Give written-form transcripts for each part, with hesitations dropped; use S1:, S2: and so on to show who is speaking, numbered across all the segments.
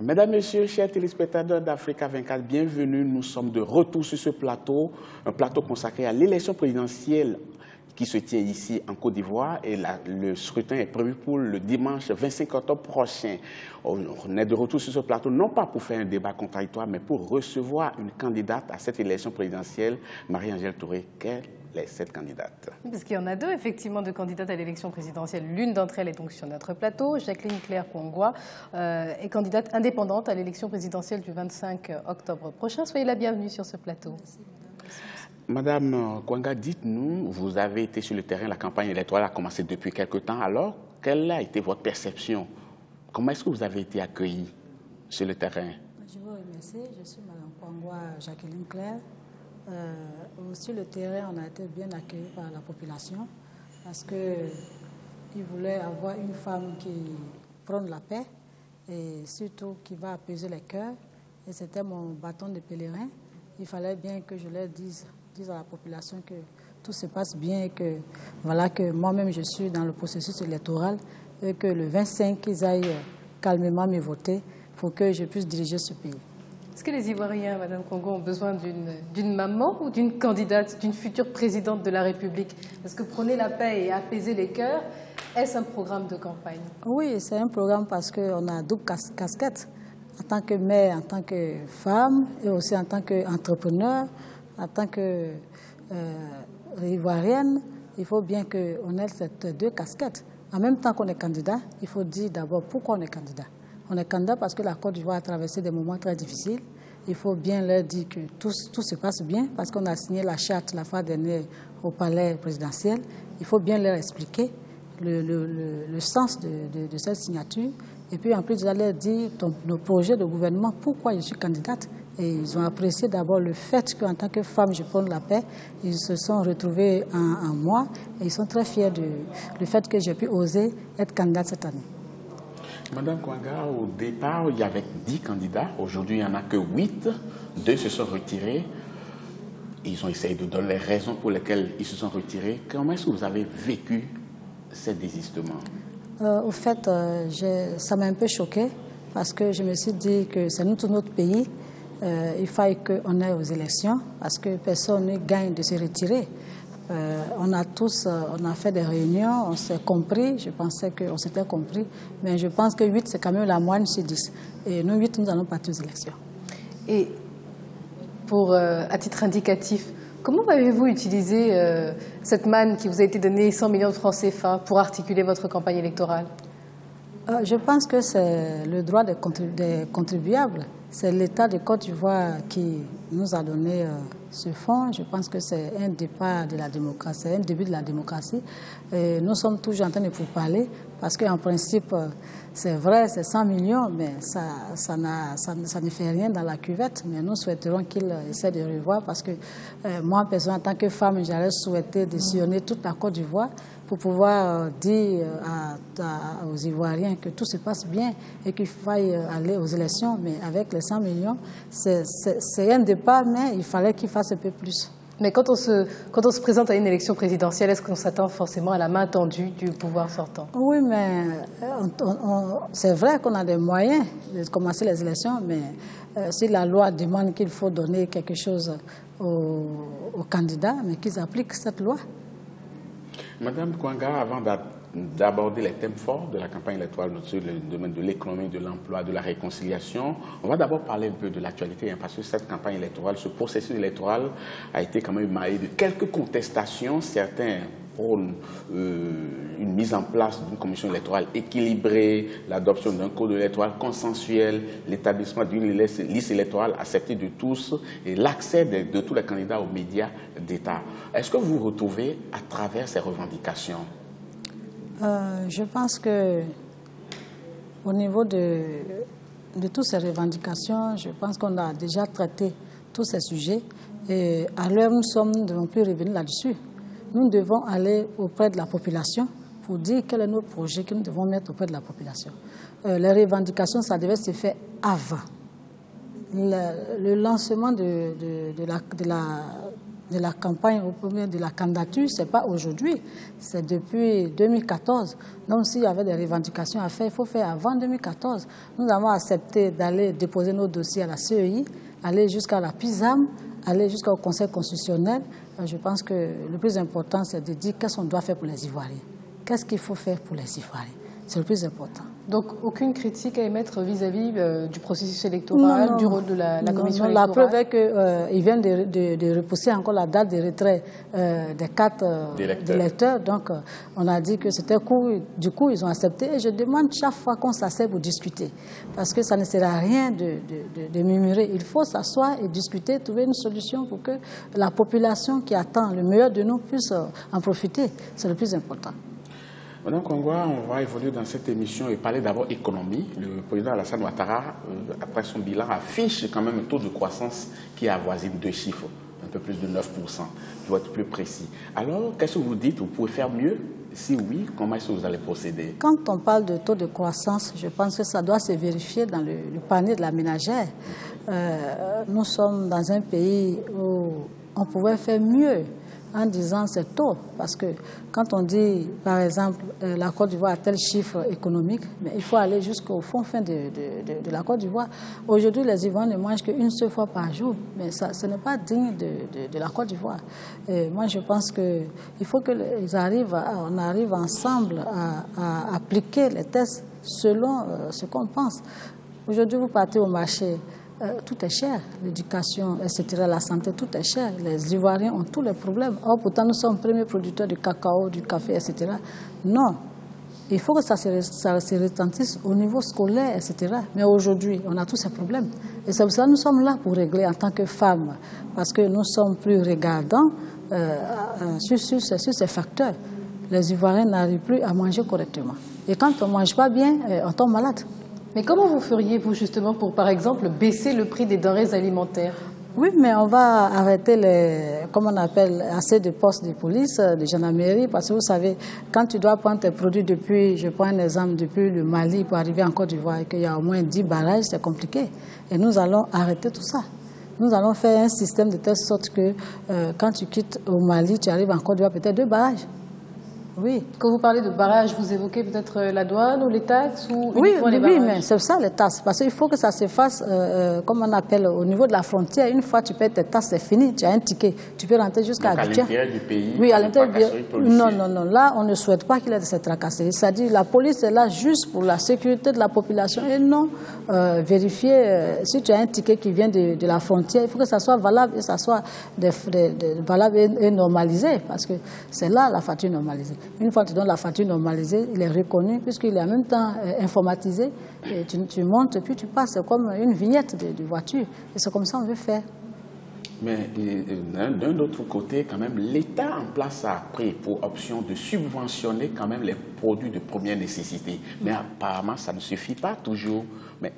S1: Mesdames, Messieurs, chers téléspectateurs d'Africa 24, bienvenue. Nous sommes de retour sur ce plateau, un plateau consacré à l'élection présidentielle qui se tient ici en Côte d'Ivoire et le scrutin est prévu pour le dimanche 25 octobre prochain. On est de retour sur ce plateau, non pas pour faire un débat contradictoire, mais pour recevoir une candidate à cette élection présidentielle, Marie-Angèle Touré. Quelle est cette candidate?
S2: Parce qu'il y en a deux, effectivement, de candidates à l'élection présidentielle. L'une d'entre elles est donc sur notre plateau. Jacqueline Claire Kwangwa est candidate indépendante à l'élection présidentielle du 25 octobre prochain. Soyez la bienvenue sur ce plateau.
S3: Merci.
S1: Madame Kwangwa, dites-nous, vous avez été sur le terrain, la campagne électorale a commencé depuis quelque temps. Alors, quelle a été votre perception? Comment est-ce que vous avez été accueillie sur le terrain?
S3: Je vous remercie. Je suis Madame Kwangwa Jacqueline Claire. Sur le terrain, on a été bien accueillis par la population parce qu'ils voulaient avoir une femme qui prône la paix et surtout qui va apaiser les cœurs. Et c'était mon bâton de pèlerin. Il fallait bien que je leur dise à la population que tout se passe bien et que, voilà, que moi-même je suis dans le processus électoral et que le 25, ils aillent calmement me voter pour que je puisse diriger ce pays.
S2: Est-ce que les Ivoiriens, Madame Kwangwa, ont besoin d'une maman ou d'une candidate, d'une future présidente de la République? Parce que prôner la paix et apaiser les cœurs, est-ce un programme de campagne?
S3: Oui, c'est un programme parce qu'on a double casquette. En tant que mère, en tant que femme et aussi en tant qu'entrepreneur, en tant que Ivoirienne, il faut bien qu'on ait ces deux casquettes. En même temps qu'on est candidat, il faut dire d'abord pourquoi on est candidat. On est candidat parce que la Côte d'Ivoire a traversé des moments très difficiles. Il faut bien leur dire que tout se passe bien parce qu'on a signé la charte la fois dernière au palais présidentiel. Il faut bien leur expliquer le sens de cette signature. Et puis en plus, j'allais dire nos projets de gouvernement, pourquoi je suis candidate. Et ils ont apprécié d'abord le fait qu'en tant que femme, je prône la paix. Ils se sont retrouvés en moi et ils sont très fiers du fait que j'ai pu oser être candidate cette année.
S1: Madame Kwangwa, au départ, il y avait 10 candidats. Aujourd'hui, il n'y en a que 8. 2 se sont retirés. Ils ont essayé de donner les raisons pour lesquelles ils se sont retirés. Comment est-ce que vous avez vécu ces désistements?
S3: Au fait, ça m'a un peu choquée parce que je me suis dit que c'est tout notre pays. Il fallait qu'on aille aux élections parce que personne ne gagne de se retirer. On a fait des réunions, on s'est compris, je pensais qu'on s'était compris, mais je pense que 8 c'est quand même la moyenne sur 10. Et nous 8, nous allons partir aux élections.
S2: Et à titre indicatif, comment avez-vous utilisé cette manne qui vous a été donnée, 100 millions de francs CFA, pour articuler votre campagne électorale?
S3: Je pense que c'est le droit des contribuables. C'est l'État de Côte d'Ivoire qui nous a donné ce fonds. Je pense que c'est un départ de la démocratie, un début de la démocratie. Et nous sommes toujours en train de pourparler parce qu'en principe, c'est vrai, c'est 100 millions, mais ça ne fait rien dans la cuvette. Mais nous souhaiterons qu'il essaie de revoir parce que moi, personnellement, en tant que femme, j'allais souhaiter de sillonner toute la Côte d'Ivoire pour pouvoir dire aux Ivoiriens que tout se passe bien et qu'il faille aller aux élections. Mais avec les 100 millions, c'est un départ, mais il fallait qu'il fasse un peu plus.
S2: Mais quand on se présente à une élection présidentielle, est-ce qu'on s'attend forcément à la main tendue du pouvoir sortant?
S3: Oui, mais c'est vrai qu'on a des moyens de commencer les élections, mais si la loi demande qu'il faut donner quelque chose aux candidats, mais qu'ils appliquent cette loi.
S1: Madame Kwangwa, avant d'aborder les thèmes forts de la campagne électorale sur le domaine de l'économie, de l'emploi, de la réconciliation, on va d'abord parler un peu de l'actualité, parce que cette campagne électorale, ce processus électoral a été quand même maillé de quelques contestations. Certains prônent une mise en place d'une commission électorale équilibrée, l'adoption d'un code électoral consensuel, l'établissement d'une liste électorale acceptée de tous et l'accès de tous les candidats aux médias d'État. Est-ce que vous vous retrouvez à travers ces revendications?
S3: Je pense que au niveau de toutes ces revendications, je pense qu'on a déjà traité tous ces sujets et à l'heure où nous sommes, nous ne devons plus revenir là-dessus. Nous devons aller auprès de la population pour dire quel est notre projet que nous devons mettre auprès de la population. Les revendications, ça devait se faire avant. Le lancement de de la campagne, au premier de la candidature, ce n'est pas aujourd'hui, c'est depuis 2014. Donc s'il y avait des revendications à faire, il faut faire avant 2014. Nous avons accepté d'aller déposer nos dossiers à la CEI, aller jusqu'à la PISAM, aller jusqu'au Conseil constitutionnel. Je pense que le plus important, c'est de dire qu'est-ce qu'on doit faire pour les Ivoiriens. Qu'est-ce qu'il faut faire pour les Ivoiriens? C'est le plus important.
S2: Donc, aucune critique à émettre vis-à-vis du processus électoral, du rôle de la commission électorale?
S3: La preuve est qu'ils viennent de repousser encore la date de retrait des 4 électeurs. Donc, on a dit que c'était court. Du coup, ils ont accepté. Et je demande chaque fois qu'on s'assied pour discuter. Parce que ça ne sert à rien de murmurer. Il faut s'asseoir et discuter, trouver une solution pour que la population qui attend le meilleur de nous puisse en profiter. C'est le plus important.
S1: Madame Kongwa, on va évoluer dans cette émission et parler d'abord économie. Le président Alassane Ouattara, après son bilan, affiche quand même un taux de croissance qui avoisine 2 chiffres, un peu plus de 9%, pour être plus précis. Alors, qu'est-ce que vous dites? Vous pouvez faire mieux? Si oui, comment est-ce que vous allez procéder?
S3: Quand on parle de taux de croissance, je pense que ça doit se vérifier dans le panier de la ménagère. Nous sommes dans un pays où on pouvait faire mieux en disant c'est tôt, parce que quand on dit, par exemple, la Côte d'Ivoire a tel chiffre économique, mais il faut aller jusqu'au fond de la Côte d'Ivoire. Aujourd'hui, les Ivoiriens ne mangent qu'une seule fois par jour, mais ça, ce n'est pas digne de la Côte d'Ivoire. Moi, je pense qu'il faut qu'on arrive ensemble à appliquer les tests selon ce qu'on pense. Aujourd'hui, vous partez au marché, tout est cher, l'éducation, etc., la santé, tout est cher. Les Ivoiriens ont tous les problèmes. Or, pourtant, nous sommes premiers producteurs du cacao, du café, etc. Non, il faut que ça se retentisse au niveau scolaire, etc. Mais aujourd'hui, on a tous ces problèmes. Et c'est pour ça que nous sommes là pour régler en tant que femmes, parce que nous sommes plus regardants sur ces facteurs. Les Ivoiriens n'arrivent plus à manger correctement. Et quand on ne mange pas bien, on tombe malade.
S2: Mais comment vous feriez, vous, justement, pour, par exemple, baisser le prix des denrées alimentaires?
S3: Oui, mais on va arrêter comment on appelle, assez de postes de police, de gendarmerie, parce que vous savez, quand tu dois prendre tes produits depuis, je prends un exemple, depuis le Mali pour arriver en Côte d'Ivoire, et qu'il y a au moins 10 barrages, c'est compliqué. Et nous allons arrêter tout ça. Nous allons faire un système de telle sorte que quand tu quittes au Mali, tu arrives en Côte d'Ivoire, peut-être 2 barrages. Oui.
S2: Quand vous parlez de barrage, vous évoquez peut-être la douane ou les taxes ou
S3: oui,
S2: les barrages?
S3: Oui, mais c'est ça les taxes. Parce qu'il faut que ça se fasse, comme on appelle, au niveau de la frontière. Une fois que tu payes tes taxes, c'est fini. Tu as un ticket. Tu peux rentrer jusqu'à Abidjan.
S1: À l'intérieur du pays?
S3: Oui, à l'intérieur du pays. Non. Là, on ne souhaite pas qu'il y ait de cette tracasserie. C'est-à-dire la police est là juste pour la sécurité de la population et non vérifier si tu as un ticket qui vient de la frontière. Il faut que ça soit valable et ça soit valable et normalisé. Parce que c'est là la facture normalisée. Une fois que tu donnes la facture normalisée, il est reconnu puisqu'il est en même temps informatisé. Et tu montes et puis tu passes comme une vignette de voiture. Et c'est comme ça qu'on veut faire.
S1: Mais d'un autre côté, quand même, l'État en place a pris pour option de subventionner quand même les produits de première nécessité. Mais apparemment, ça ne suffit pas toujours. Mais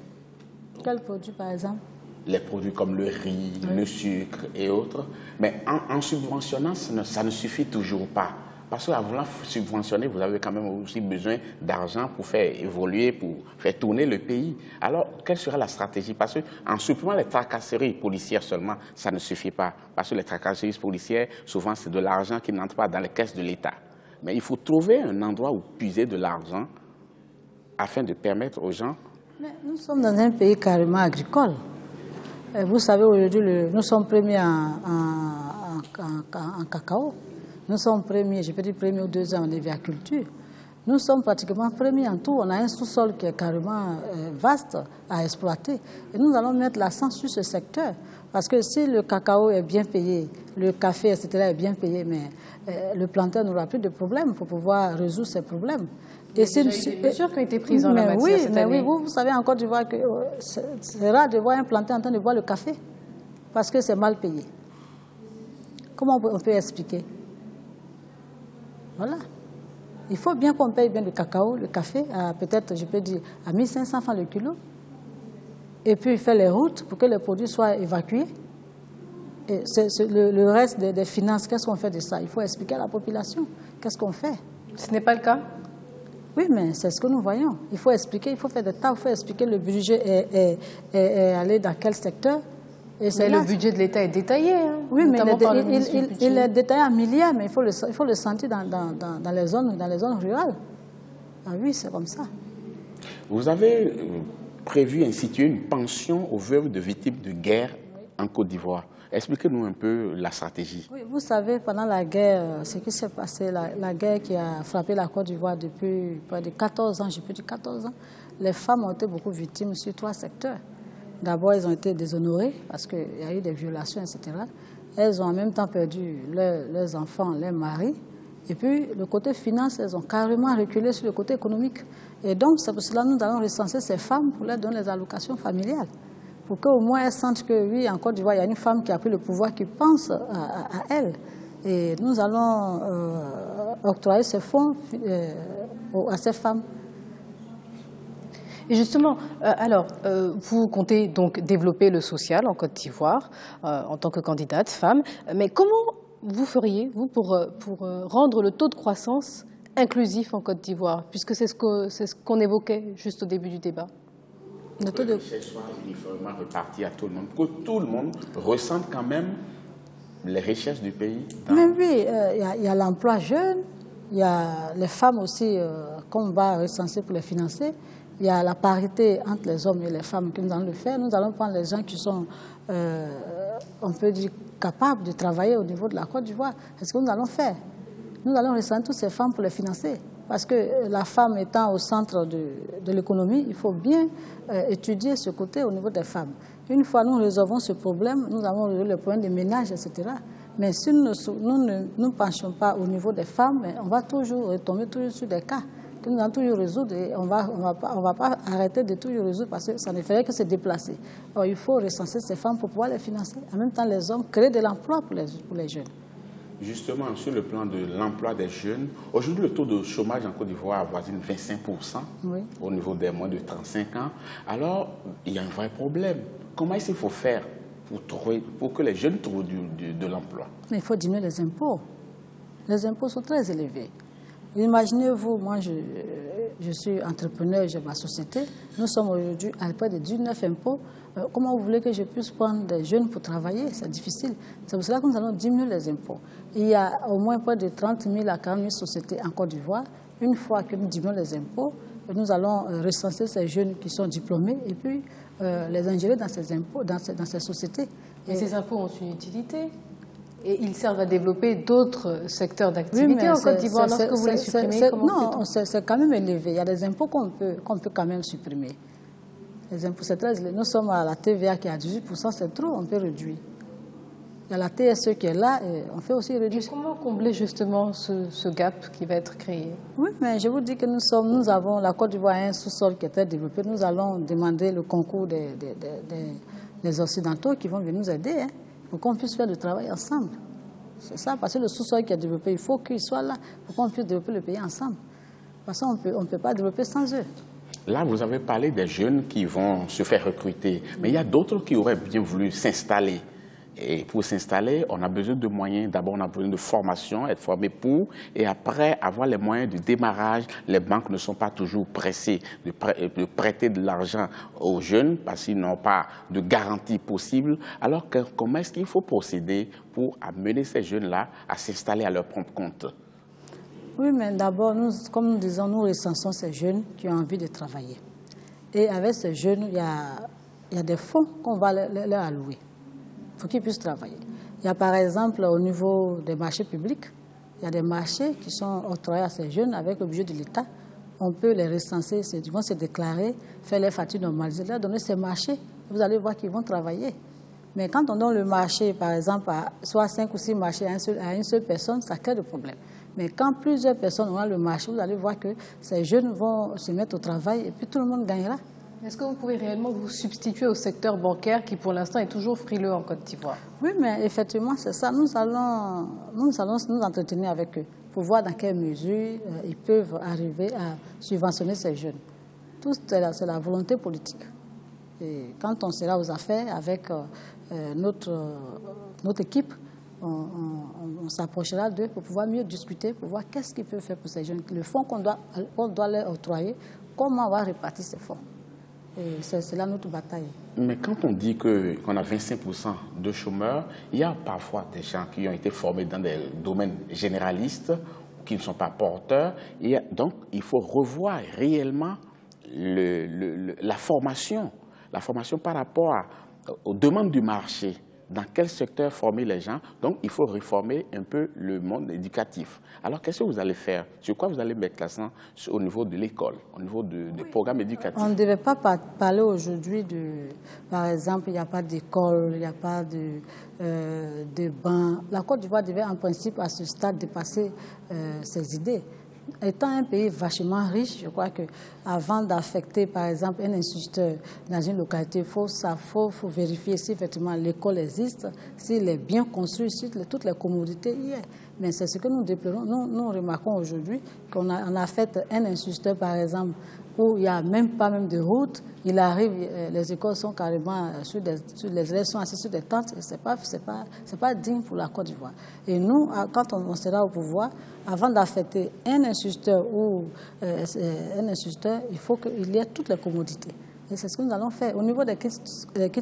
S3: quels produits, par exemple?
S1: Les produits comme le riz, le sucre et autres. Mais en subventionnant, ça ne suffit toujours pas. Parce qu'en voulant subventionner, vous avez quand même aussi besoin d'argent pour faire évoluer, pour faire tourner le pays. Alors, quelle sera la stratégie? Parce qu'en supprimant les tracasseries policières seulement, ça ne suffit pas. Parce que les tracasseries policières, souvent, c'est de l'argent qui n'entre pas dans les caisses de l'État. Mais il faut trouver un endroit où puiser de l'argent afin de permettre aux gens...
S3: Mais nous sommes dans un pays carrément agricole. Vous savez, aujourd'hui, nous sommes premiers en cacao. Nous sommes premiers, je peux dire premiers ou deuxièmes en aviculture. Nous sommes pratiquement premiers en tout. On a un sous-sol qui est carrément vaste à exploiter. Et nous allons mettre l'accent sur ce secteur. Parce que si le cacao est bien payé, le café, etc. est bien payé, mais le planteur n'aura plus de problèmes pour pouvoir résoudre ces problèmes.
S2: Et c'est une mesure qui a été prise en la matière cette année.
S3: Oui, vous savez en Côte d'Ivoire que c'est rare de voir un planteur en train de boire le café parce que c'est mal payé. Comment on peut expliquer? Voilà. Il faut bien qu'on paye bien le cacao, le café, peut-être, je peux dire, à 1500 francs le kilo. Et puis, faire les routes pour que les produits soient évacués. Et le reste des finances, qu'est-ce qu'on fait de ça? Il faut expliquer à la population. Qu'est-ce qu'on fait?
S2: Ce n'est pas le cas?
S3: Oui, mais c'est ce que nous voyons. Il faut expliquer, il faut faire des tas, il faut expliquer le budget est allé dans quel secteur.
S2: Mais le budget de l'État est détaillé. Hein,
S3: oui, mais il est détaillé en milliards, mais il faut le sentir dans les zones rurales. Ah oui, c'est comme ça.
S1: Vous avez prévu instituer une pension aux veuves de victimes de guerre en Côte d'Ivoire. Expliquez-nous un peu la stratégie. Oui,
S3: vous savez, pendant la guerre, ce qui s'est passé, la guerre qui a frappé la Côte d'Ivoire depuis près de 14 ans, j'ai plus de 14 ans, les femmes ont été beaucoup victimes sur 3 secteurs. D'abord, elles ont été déshonorées parce qu'il y a eu des violations, etc. Elles ont en même temps perdu leurs enfants, leurs maris. Et puis, le côté finance, elles ont carrément reculé sur le côté économique. Et donc, c'est pour cela que nous allons recenser ces femmes pour leur donner les allocations familiales. Pour qu'au moins elles sentent que, oui, en Côte d'Ivoire, il y a une femme qui a pris le pouvoir, qui pense à elle. Et nous allons octroyer ces fonds à ces femmes.
S2: Et justement, vous comptez donc développer le social en Côte d'Ivoire en tant que candidate femme. Mais comment vous feriez, vous, pour rendre le taux de croissance inclusif en Côte d'Ivoire, puisque c'est ce qu'on évoquait juste au début du débat?
S1: Le taux de richesse soit uniformément réparti à tout le monde, que tout le monde ressente quand même les richesses du pays.
S3: Mais oui, il y a l'emploi jeune, il y a les femmes aussi qu'on va recenser pour les financer, il y a la parité entre les hommes et les femmes que nous allons le faire. Nous allons prendre les gens qui sont, on peut dire, capables de travailler au niveau de la Côte d'Ivoire. C'est ce que nous allons faire. Nous allons recenser toutes ces femmes pour les financer. Parce que la femme étant au centre de l'économie, il faut bien étudier ce côté au niveau des femmes. Une fois nous résolvons ce problème, nous avons résolu le problème des ménages, etc. Mais si nous ne nous penchons pas au niveau des femmes, on va toujours retomber toujours sur des cas que nous allons toujours résoudre et on va pas arrêter de toujours résoudre parce que ça ne ferait que se déplacer. Alors, il faut recenser ces femmes pour pouvoir les financer. En même temps, les hommes créent de l'emploi pour les jeunes.
S1: Justement, sur le plan de l'emploi des jeunes, aujourd'hui, le taux de chômage en Côte d'Ivoire avoisine 25% oui. Au niveau des moins de 35 ans. Alors, il y a un vrai problème. Comment est-ce qu'il faut faire pour que les jeunes trouvent de l'emploi?
S3: Mais il faut diminuer les impôts. Les impôts sont très élevés. Imaginez-vous, moi, je suis entrepreneur, j'ai ma société. Nous sommes aujourd'hui à près de 19 impôts. Comment vous voulez que je puisse prendre des jeunes pour travailler? C'est difficile. C'est pour cela que nous allons diminuer les impôts. Il y a au moins près de 30 000 à 40 000 sociétés en Côte d'Ivoire. Une fois que nous diminuons les impôts, nous allons recenser ces jeunes qui sont diplômés et puis les ingérer dans ces impôts, dans ces sociétés.
S2: Et ces impôts ont une utilité? Et ils servent à développer d'autres secteurs d'activité en Côte d'Ivoire lorsque vous les supprimez?
S3: Non, c'est quand même élevé. Il y a des impôts qu'on peut quand même supprimer. Les impôts, c'est très élevé. Nous sommes à la TVA qui est à 18%, c'est trop, on peut réduire. Il y a la TSE qui est là et on fait aussi réduire.
S2: Et comment combler justement ce gap qui va être créé?
S3: Oui, mais je vous dis que nous avons, la Côte d'Ivoire a un sous-sol qui est très développé. Nous allons demander le concours des Occidentaux qui vont venir nous aider, pour qu'on puisse faire le travail ensemble. C'est ça, parce que le sous-sol qui est développé, il faut qu'il soit là pour qu'on puisse développer le pays ensemble. Parce qu'on ne peut pas développer sans eux.
S1: Là, vous avez parlé des jeunes qui vont se faire recruter, mais il y a d'autres qui auraient bien voulu s'installer. Et pour s'installer, on a besoin de moyens. D'abord, on a besoin de formation, être formé pour, et après, avoir les moyens de démarrage. Les banques ne sont pas toujours pressées de prêter de l'argent aux jeunes parce qu'ils n'ont pas de garantie possible. Alors, comment est-ce qu'il faut procéder pour amener ces jeunes-là à s'installer à leur propre compte?
S3: Oui, mais d'abord, comme nous disons, nous recensons ces jeunes qui ont envie de travailler. Et avec ces jeunes, il y a des fonds qu'on va leur allouer pour qu'ils puissent travailler. Il y a par exemple au niveau des marchés publics, il y a des marchés qui sont octroyés à ces jeunes avec le budget de l'État. On peut les recenser, ils vont se déclarer, faire les factures normalisées, leur donner ces marchés. Vous allez voir qu'ils vont travailler. Mais quand on donne le marché, par exemple, à soit 5 ou 6 marchés à une seule personne, ça crée des problèmes. Mais quand plusieurs personnes auront le marché, vous allez voir que ces jeunes vont se mettre au travail et puis tout le monde gagnera.
S2: Est-ce que vous pouvez réellement vous substituer au secteur bancaire qui, pour l'instant, est toujours frileux en Côte d'Ivoire?
S3: Oui, mais effectivement, c'est ça. Nous allons nous entretenir avec eux pour voir dans quelle mesure ils peuvent arriver à subventionner ces jeunes. Tout, c'est la volonté politique. Et quand on sera aux affaires avec notre équipe, on s'approchera d'eux pour pouvoir mieux discuter, pour voir qu'est-ce qu'ils peuvent faire pour ces jeunes. Le fonds qu'on doit leur octroyer, comment on va répartir ces fonds. Et c'est là notre bataille.
S1: Mais quand on dit qu'on a 25% de chômeurs, il y a parfois des gens qui ont été formés dans des domaines généralistes, qui ne sont pas porteurs. Et donc, il faut revoir réellement la formation par rapport aux demandes du marché. Dans quel secteur former les gens? Donc, il faut réformer un peu le monde éducatif. Alors, qu'est-ce que vous allez faire? Sur quoi vous allez mettre l'accent au niveau de l'école, au niveau des programmes éducatifs?
S3: On ne devait pas parler aujourd'hui par exemple, il n'y a pas d'école, il n'y a pas de banc. La Côte d'Ivoire devait en principe à ce stade dépasser ses idées. Étant un pays vachement riche, je crois qu'avant d'affecter, par exemple, un instituteur dans une localité, il faut vérifier si effectivement l'école existe, s'il est bien construit, si toutes les commodités y sont. Mais c'est ce que nous déplorons. Nous remarquons aujourd'hui qu'on a fait un instituteur, par exemple, où il n'y a même pas de route. Il arrive, les écoles sont carrément les élèves sont assis sur des tentes. Et c'est pas digne pour la Côte d'Ivoire. Et nous, quand on sera au pouvoir, avant d'affecter un instituteur il faut qu'il y ait toutes les commodités. Et c'est ce que nous allons faire. Au niveau des kits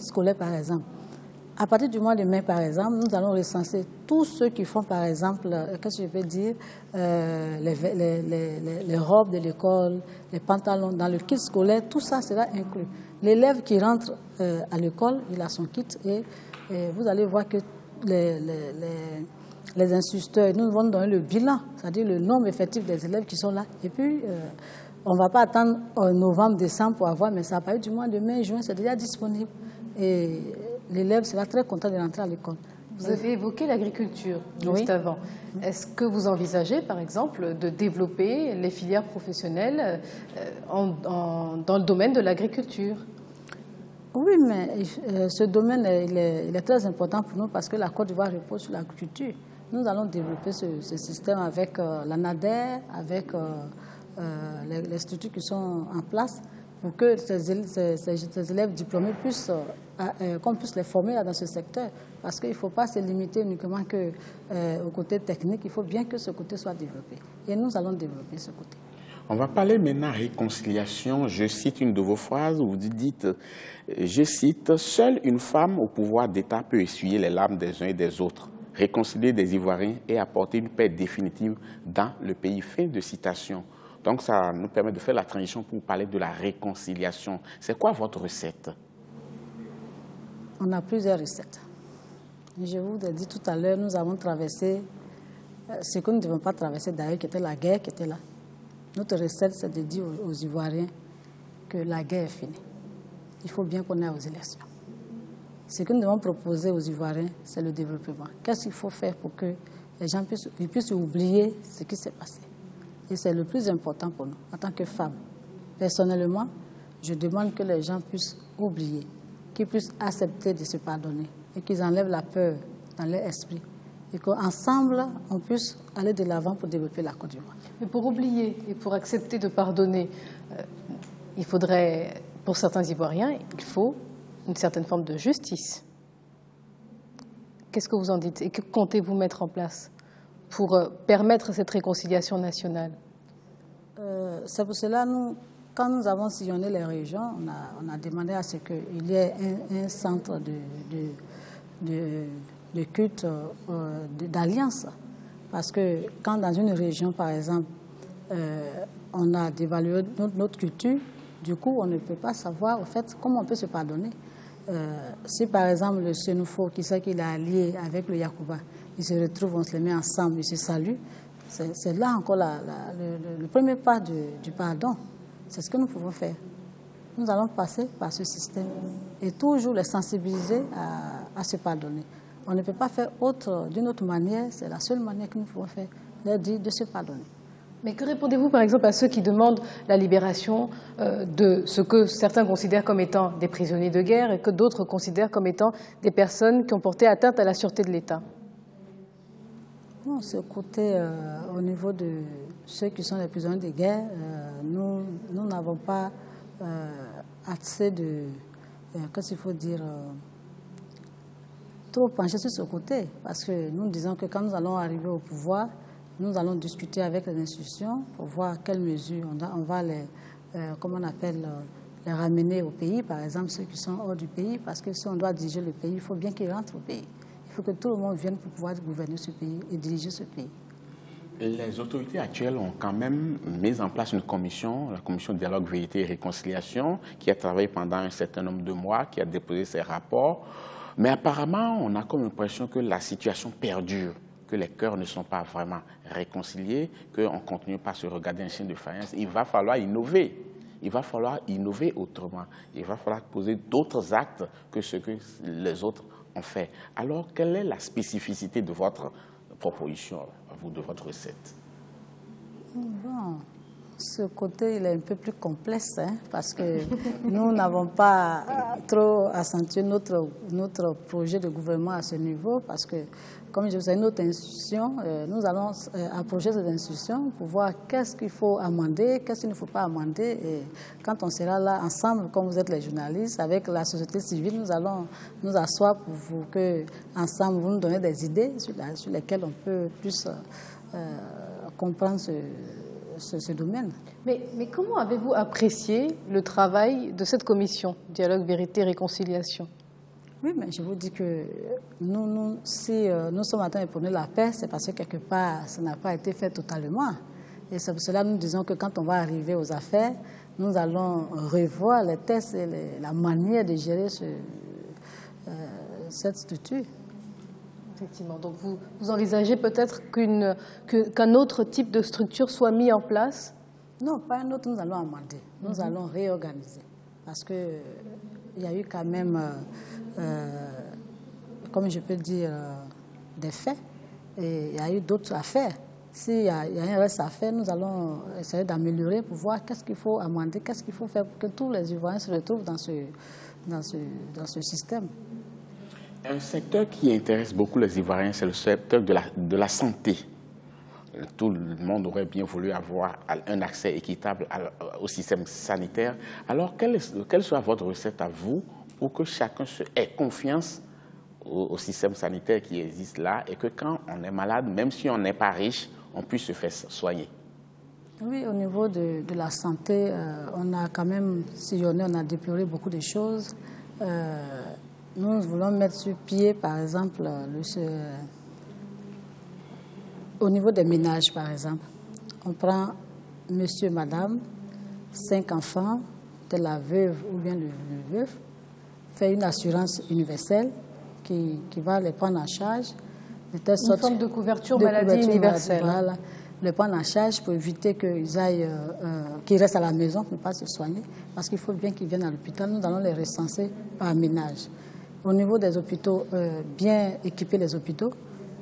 S3: scolaires, par exemple, à partir du mois de mai, par exemple, nous allons recenser tous ceux qui font, par exemple, qu'est-ce que je vais dire, les robes de l'école, les pantalons dans le kit scolaire, tout ça sera inclus. L'élève qui rentre à l'école, il a son kit et vous allez voir que les instituteurs nous vont donner le bilan, c'est-à-dire le nombre effectif des élèves qui sont là. Et puis, on ne va pas attendre novembre, décembre pour avoir, mais ça à partir du mois de mai, juin, c'est déjà disponible. Et l'élève sera très content de rentrer à l'école.
S2: Vous avez évoqué l'agriculture juste avant. Est-ce que vous envisagez, par exemple, de développer les filières professionnelles dans le domaine de l'agriculture?
S3: Oui, mais ce domaine, il est très important pour nous parce que la Côte d'Ivoire repose sur l'agriculture. Nous allons développer ce système avec la NADER, avec les structures qui sont en place pour que ces élèves diplômés qu'on puisse les former dans ce secteur. Parce qu'il ne faut pas se limiter uniquement au côté technique, il faut bien que ce côté soit développé. Et nous allons développer ce côté.
S1: On va parler maintenant réconciliation. Je cite une de vos phrases où vous dites, je cite, « Seule une femme au pouvoir d'État peut essuyer les larmes des uns et des autres, réconcilier des Ivoiriens et apporter une paix définitive dans le pays. » Fin de citation. Donc ça nous permet de faire la transition pour parler de la réconciliation. C'est quoi votre recette?
S3: On a plusieurs recettes. Je vous ai dit tout à l'heure, nous avons traversé ce que nous ne devons pas traverser d'ailleurs, qui était la guerre qui était là. Notre recette, c'est de dire aux Ivoiriens que la guerre est finie. Il faut bien qu'on aille aux élections. Ce que nous devons proposer aux Ivoiriens, c'est le développement. Qu'est-ce qu'il faut faire pour que les gens puissent oublier ce qui s'est passé? Et c'est le plus important pour nous, en tant que femmes. Personnellement, je demande que les gens puissent oublier, qu'ils puissent accepter de se pardonner et qu'ils enlèvent la peur dans leur esprit. Et qu'ensemble, on puisse aller de l'avant pour développer la Côte d'Ivoire.
S2: Mais pour oublier et pour accepter de pardonner, il faudrait, pour certains Ivoiriens, il faut une certaine forme de justice. Qu'est-ce que vous en dites et que comptez-vous mettre en place pour permettre cette réconciliation nationale?
S3: C'est pour cela, quand nous avons sillonné les régions, on a demandé à ce qu'il y ait un centre de culte, d'alliance. Parce que quand dans une région, par exemple, on a dévalué notre culture, du coup, on ne peut pas savoir, au fait, comment on peut se pardonner. Si, par exemple, le Sénoufo, qui sait qu'il est allié avec le Yacouba, ils se retrouvent, on se les met ensemble, ils se saluent, c'est là encore le premier pas du pardon. C'est ce que nous pouvons faire. Nous allons passer par ce système et toujours les sensibiliser à se pardonner. On ne peut pas faire d'une autre manière, c'est la seule manière que nous pouvons faire, leur dire de se pardonner.
S2: Mais que répondez-vous par exemple à ceux qui demandent la libération de ce que certains considèrent comme étant des prisonniers de guerre et que d'autres considèrent comme étant des personnes qui ont porté atteinte à la sûreté de l'État?
S3: Non, ce côté, au niveau de ceux qui sont les prisonniers de guerre, nous n'avons pas assez de, qu'est-ce qu'il faut dire, trop penché sur ce côté. Parce que nous disons que quand nous allons arriver au pouvoir, nous allons discuter avec les institutions pour voir quelles mesures on va comment on appelle, les ramener au pays, par exemple ceux qui sont hors du pays, parce que si on doit diriger le pays, il faut bien qu'ils rentrent au pays. Il faut que tout le monde vienne pour pouvoir gouverner ce pays et diriger ce pays.
S1: Les autorités actuelles ont quand même mis en place une commission, la commission de dialogue, vérité et réconciliation, qui a travaillé pendant un certain nombre de mois, qui a déposé ses rapports. Mais apparemment, on a comme l'impression que la situation perdure, que les cœurs ne sont pas vraiment réconciliés, qu'on ne continue pas à se regarder un chien de faïence. Il va falloir innover. Il va falloir innover autrement. Il va falloir poser d'autres actes que ce que les autres ont fait. Alors, quelle est la spécificité de votre proposition, de votre recette?
S3: Bon, ce côté, il est un peu plus complexe, hein, parce que nous n'avons pas trop accentué notre projet de gouvernement à ce niveau, parce que, comme je vous ai dit, notre institution, nous allons approcher cette institution pour voir qu'est-ce qu'il faut amender, qu'est-ce qu'il ne faut pas amender. Et quand on sera là ensemble, comme vous êtes les journalistes, avec la société civile, nous allons nous asseoir pour vous que, ensemble, vous nous donnez des idées sur lesquelles on peut plus comprendre ce domaine.
S2: Mais comment avez-vous apprécié le travail de cette commission, Dialogue, Vérité, Réconciliation?
S3: Oui, mais je vous dis que si nous sommes en train de prôner la paix, c'est parce que quelque part, ça n'a pas été fait totalement. Et c'est pour cela que nous disons que quand on va arriver aux affaires, nous allons revoir les tests et la manière de gérer cette structure.
S2: Effectivement. Donc vous envisagez peut-être qu'un autre type de structure soit mis en place?
S3: Non, pas un autre, nous allons amender. Nous allons réorganiser. Parce qu'il y a eu quand même, comme je peux dire, des faits. Et il y a eu d'autres affaires. S'il y a un reste à faire, nous allons essayer d'améliorer pour voir qu'est-ce qu'il faut amender, qu'est-ce qu'il faut faire pour que tous les Ivoiriens se retrouvent dans ce système.
S1: Un secteur qui intéresse beaucoup les Ivoiriens, c'est le secteur de la santé. Tout le monde aurait bien voulu avoir un accès équitable au système sanitaire. Alors, quelle sera votre recette à vous pour que chacun ait confiance au système sanitaire qui existe là et que quand on est malade, même si on n'est pas riche, on puisse se faire soigner?
S3: Oui, au niveau de la santé, on a quand même sillonné, on a déploré beaucoup de choses. Nous voulons mettre sur pied, par exemple, au niveau des ménages, par exemple. On prend monsieur, madame, 5 enfants, de la veuve ou bien le veuf, fait une assurance universelle qui va les prendre en charge.
S2: Une forme de couverture maladie universelle.
S3: Voilà, les prendre en charge pour éviter qu'ils restent à la maison pour ne pas se soigner. Parce qu'il faut bien qu'ils viennent à l'hôpital. Nous allons les recenser par ménage. Au niveau des hôpitaux, bien équiper les hôpitaux,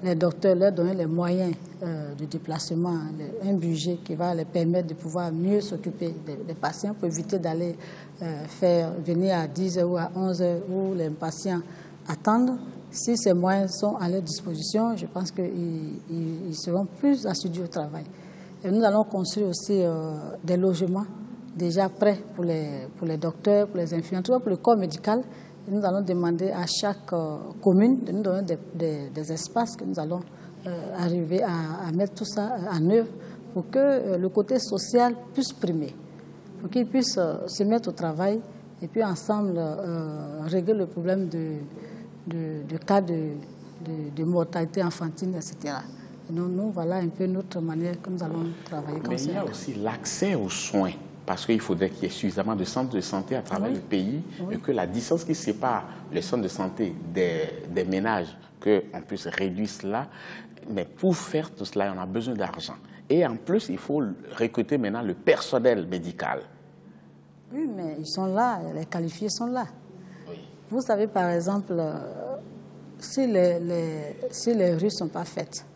S3: les docteurs leur donner les moyens de déplacement, un budget qui va les permettre de pouvoir mieux s'occuper des patients pour éviter d'aller venir à 10h ou à 11h où les patients attendent. Si ces moyens sont à leur disposition, je pense qu'ils seront plus assidus au travail. Et nous allons construire aussi des logements déjà prêts pour les docteurs, pour les infirmiers, tout cas pour le corps médical. Et nous allons demander à chaque commune de nous donner des espaces que nous allons arriver à mettre tout ça en œuvre pour que le côté social puisse primer, pour qu'ils puissent se mettre au travail et puis ensemble régler le problème de cas de mortalité infantile, etc. Et nous, voilà un peu notre manière que nous allons travailler comme ça.
S1: Mais il y a aussi l'accès aux soins. Parce qu'il faudrait qu'il y ait suffisamment de centres de santé à travers le pays et que la distance qui sépare les centres de santé des ménages, qu'on puisse réduire cela. Mais pour faire tout cela, on a besoin d'argent. Et en plus, il faut recruter maintenant le personnel médical.
S3: Oui, mais ils sont là, les qualifiés sont là. Oui. Vous savez, par exemple, si les rues ne sont pas faites,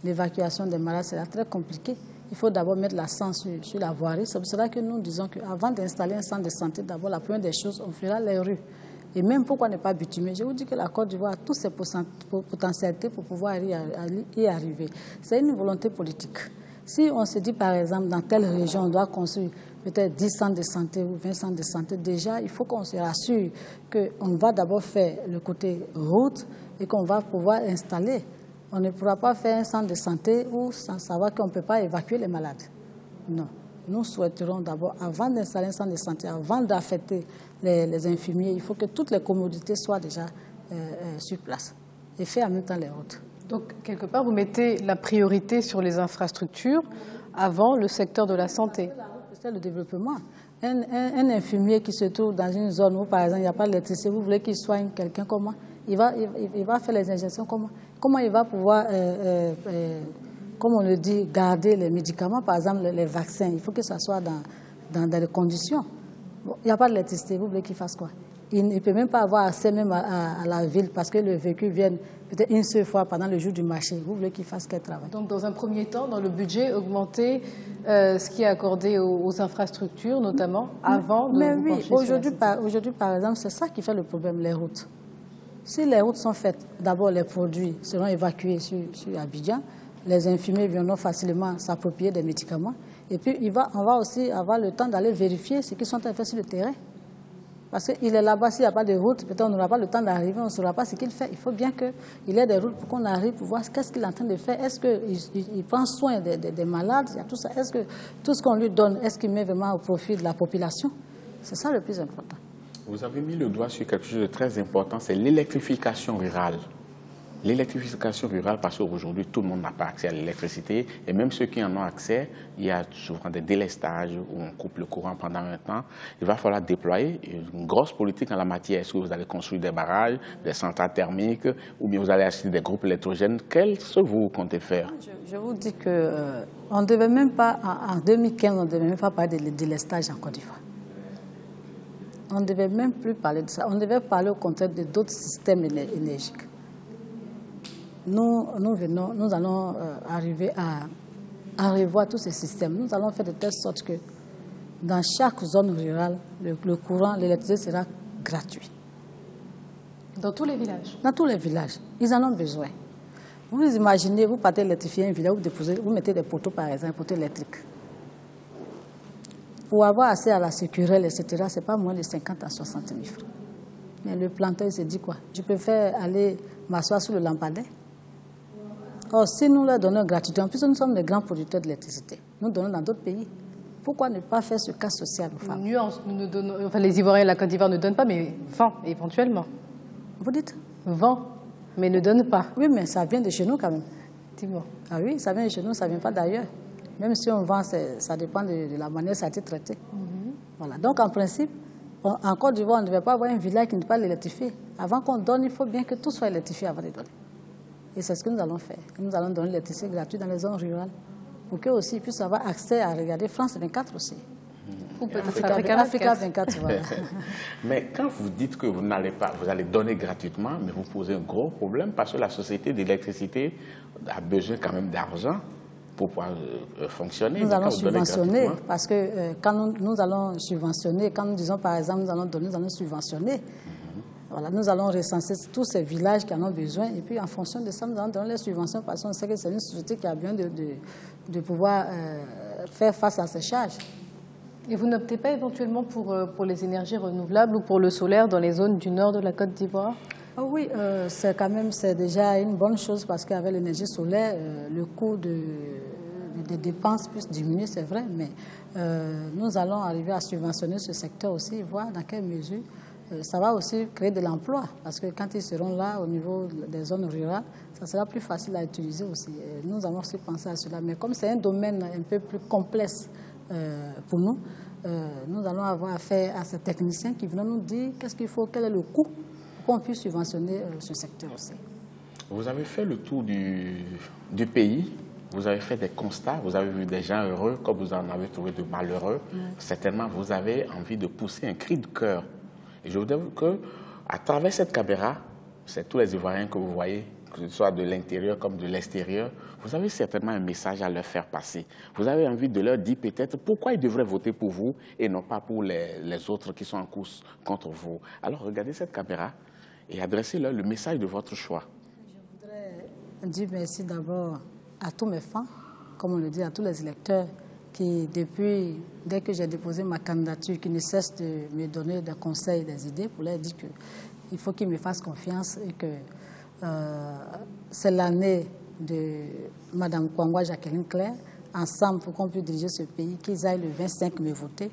S3: l'évacuation des malades sera très compliquée. Il faut d'abord mettre l'accent sur la voirie. C'est pour cela que nous disons qu'avant d'installer un centre de santé, d'abord, la première des choses, on fera les rues. Et même pourquoi ne pas bitumer? Je vous dis que la Côte d'Ivoire a toutes ses potentialités pour pouvoir y arriver. C'est une volonté politique. Si on se dit, par exemple, dans telle région, on doit construire peut-être 10 centres de santé ou 20 centres de santé, déjà, il faut qu'on se rassure qu'on va d'abord faire le côté route et qu'on va pouvoir installer. On ne pourra pas faire un centre de santé où sans savoir qu'on ne peut pas évacuer les malades. Non. nous souhaiterons d'abord, avant d'installer un centre de santé, avant d'affecter les infirmiers, il faut que toutes les commodités soient déjà sur place et faire en même temps les routes.
S2: Donc, quelque part, vous mettez la priorité sur les infrastructures avant le secteur de la santé.
S3: C'est le développement. Un infirmier qui se trouve dans une zone où, par exemple, il n'y a pas d'électricité, vous voulez qu'il soigne quelqu'un comment? Il va faire les injections comment? Comment il va pouvoir, comme on le dit, garder les médicaments, par exemple les vaccins? Il faut que ça soit dans des conditions. Bon, il n'y a pas d'électricité, vous voulez qu'il fasse quoi? Il ne peut même pas avoir accès même à la ville parce que le véhicule vient peut-être une seule fois pendant le jour du marché. Vous voulez qu'il fasse quel travail? Donc,
S2: dans un premier temps, dans le budget, augmenter ce qui est accordé aux infrastructures, notamment, avant de
S3: Mais
S2: vous
S3: oui,
S2: pencher
S3: aujourd'hui, par exemple, c'est ça qui fait le problème, les routes. Si les routes sont faites, d'abord les produits seront évacués sur Abidjan, les infirmiers viendront facilement s'approprier des médicaments. Et puis, on va aussi avoir le temps d'aller vérifier ce qu'ils sont en train de faire sur le terrain. Parce qu'il est là-bas, s'il n'y a pas de route, peut-être on n'aura pas le temps d'arriver, on ne saura pas ce qu'il fait. Il faut bien qu'il ait des routes pour qu'on arrive pour voir qu'est-ce qu'il est en train de faire. Est-ce qu'il prend soin des malades? Il y a tout ça. Est-ce que tout ce qu'on lui donne, est-ce qu'il met vraiment au profit de la population? C'est ça le plus important.
S1: Vous avez mis le doigt sur quelque chose de très important, c'est l'électrification rurale. L'électrification rurale, parce qu'aujourd'hui, tout le monde n'a pas accès à l'électricité. Et même ceux qui en ont accès, il y a souvent des délestages où on coupe le courant pendant un temps. Il va falloir déployer une grosse politique en la matière. Est-ce que vous allez construire des barrages, des centrales thermiques, ou bien vous allez acheter des groupes électrogènes? Qu'est-ce que vous comptez faire?
S3: Je vous dis qu'on ne devait même pas, en 2015, on ne devait même pas parler de délestage en Côte d'Ivoire. On ne devait même plus parler de ça. On devait parler au contraire de d'autres systèmes énergétiques. Nous allons arriver à revoir tous ces systèmes. Nous allons faire de telle sorte que dans chaque zone rurale, le courant, l'électricité sera gratuit.
S2: Dans tous les villages? Dans
S3: tous les villages. Ils en ont besoin. Vous imaginez, vous partez électrifier un village, vous mettez des poteaux, par exemple, des poteaux électriques. Pour avoir accès à la sécurité, etc., ce n'est pas moins de 50 à 60 000 francs. Mais le planteur, il se dit quoi? Je préfère aller m'asseoir sous le lampadaire. Or, si nous leur donnons gratuitement, en plus nous sommes des grands producteurs d'électricité, nous donnons dans d'autres pays. Pourquoi ne pas faire ce cas social aux femmes?
S2: Nuance, nous donnons, enfin, les Ivoiriens, la Côte d'Ivoire ne donnent pas, mais vend éventuellement.
S3: Vous dites?
S2: Vend, mais ne donne pas.
S3: Oui, mais ça vient de chez nous quand même.
S2: Effectivement.
S3: Ah oui, ça vient de chez nous, ça ne vient pas d'ailleurs. Même si on vend, ça dépend de la manière dont ça a été traité. Voilà. Donc, en principe, en Côte d'Ivoire, on ne devait pas avoir un village qui n'est pas électrifié. Avant qu'on donne, il faut bien que tout soit électrifié avant de donner. Et c'est ce que nous allons faire. Nous allons donner l'électricité gratuite dans les zones rurales pour qu'eux aussi puissent avoir accès à regarder France 24 aussi.
S2: Ou peut-être
S3: Africa 24. Voilà.
S1: Mais quand vous dites que vous n'allez pas, vous allez donner gratuitement, mais vous posez un gros problème parce que la société d'électricité a besoin quand même d'argent pour pouvoir fonctionner.
S3: Nous allons subventionner parce que quand nous allons subventionner, quand nous disons par exemple nous allons subventionner. Voilà, nous allons recenser tous ces villages qui en ont besoin et puis en fonction de ça, nous allons donner les subventions parce qu'on sait que c'est une société qui a besoin de pouvoir faire face à ces charges.
S2: Et vous n'optez pas éventuellement pour les énergies renouvelables ou pour le solaire dans les zones du nord de la Côte d'Ivoire?
S3: Oh oui, c'est déjà une bonne chose parce qu'avec l'énergie solaire, le coût des dépenses puisse diminuer, c'est vrai, mais nous allons arriver à subventionner ce secteur aussi, voir dans quelle mesure ça va aussi créer de l'emploi, parce que quand ils seront là au niveau des zones rurales, ça sera plus facile à utiliser aussi. Nous allons aussi penser à cela, mais comme c'est un domaine un peu plus complexe pour nous, nous allons avoir affaire à ces techniciens qui viennent nous dire qu'est-ce qu'il faut, quel est le coût pour qu'on puisse subventionner ce secteur aussi.
S1: Vous avez fait le tour du pays, vous avez fait des constats, vous avez vu des gens heureux comme vous en avez trouvé de malheureux. Certainement, vous avez envie de pousser un cri de cœur. Et je vous dis qu'à travers cette caméra, c'est tous les Ivoiriens que vous voyez, que ce soit de l'intérieur comme de l'extérieur, vous avez certainement un message à leur faire passer. Vous avez envie de leur dire peut-être pourquoi ils devraient voter pour vous et non pas pour les autres qui sont en course contre vous. Alors regardez cette caméra et adressez-leur le message de votre choix.
S3: Je voudrais dire merci d'abord à tous mes fans, comme on le dit, à tous les électeurs qui, dès que j'ai déposé ma candidature, qui ne cessent de me donner des conseils, des idées pour leur dire qu'il faut qu'ils me fassent confiance et que c'est l'année de Mme Kwangwa Jacqueline Claire, ensemble pour qu'on puisse diriger ce pays, qu'ils aillent le 25 me voter.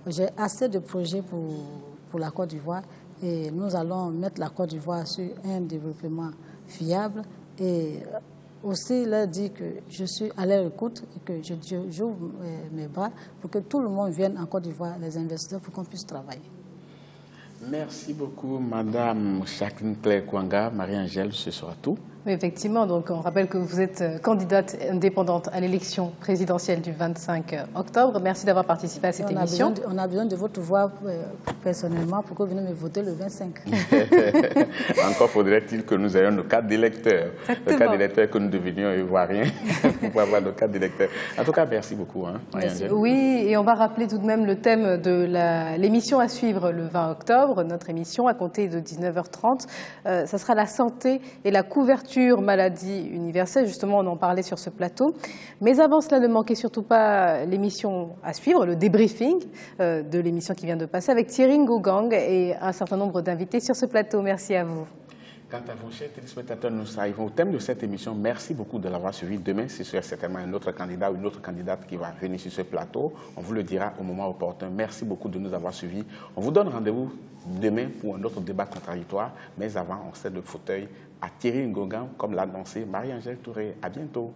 S3: J'ai assez de projets pour la Côte d'Ivoire et nous allons mettre la Côte d'Ivoire sur un développement fiable et aussi leur dire que je suis à leur écoute et que j'ouvre mes bras pour que tout le monde vienne en Côte d'Ivoire, les investisseurs, pour qu'on puisse travailler.
S1: Merci beaucoup, Madame Jacqueline Claire Kwanga. Marie-Angèle, ce sera tout.
S2: Oui, effectivement, donc on rappelle que vous êtes candidate indépendante à l'élection présidentielle du 25 octobre. Merci d'avoir participé à cette émission.
S3: On a besoin de votre voix personnellement pour que vous veniez me voter le 25.
S1: Encore faudrait-il que nous ayons nos cartes d'électeurs. Le carte d'électeur que nous devenions ivoiriens pour avoir nos cartes d'électeurs. En tout cas, merci beaucoup.
S2: Oui, et on va rappeler tout de même le thème de l'émission à suivre le 20 octobre, notre émission à compter de 19h30. Ça sera la santé et la couverture maladie universelle, justement on en parlait sur ce plateau. Mais avant cela, ne manquez surtout pas l'émission à suivre, le débriefing de l'émission qui vient de passer avec Thierry Ngougang et un certain nombre d'invités sur ce plateau. Merci à vous.
S1: Quant à vous, chers téléspectateurs, nous arrivons au thème de cette émission. Merci beaucoup de l'avoir suivi. Demain, ce sera certainement un autre candidat ou une autre candidate qui va venir sur ce plateau. On vous le dira au moment opportun. Merci beaucoup de nous avoir suivis. On vous donne rendez-vous demain pour un autre débat contradictoire. Mais avant, on cède le fauteuil à Thierry Ngougang, comme l'a annoncé Marie-Angèle Touré. À bientôt.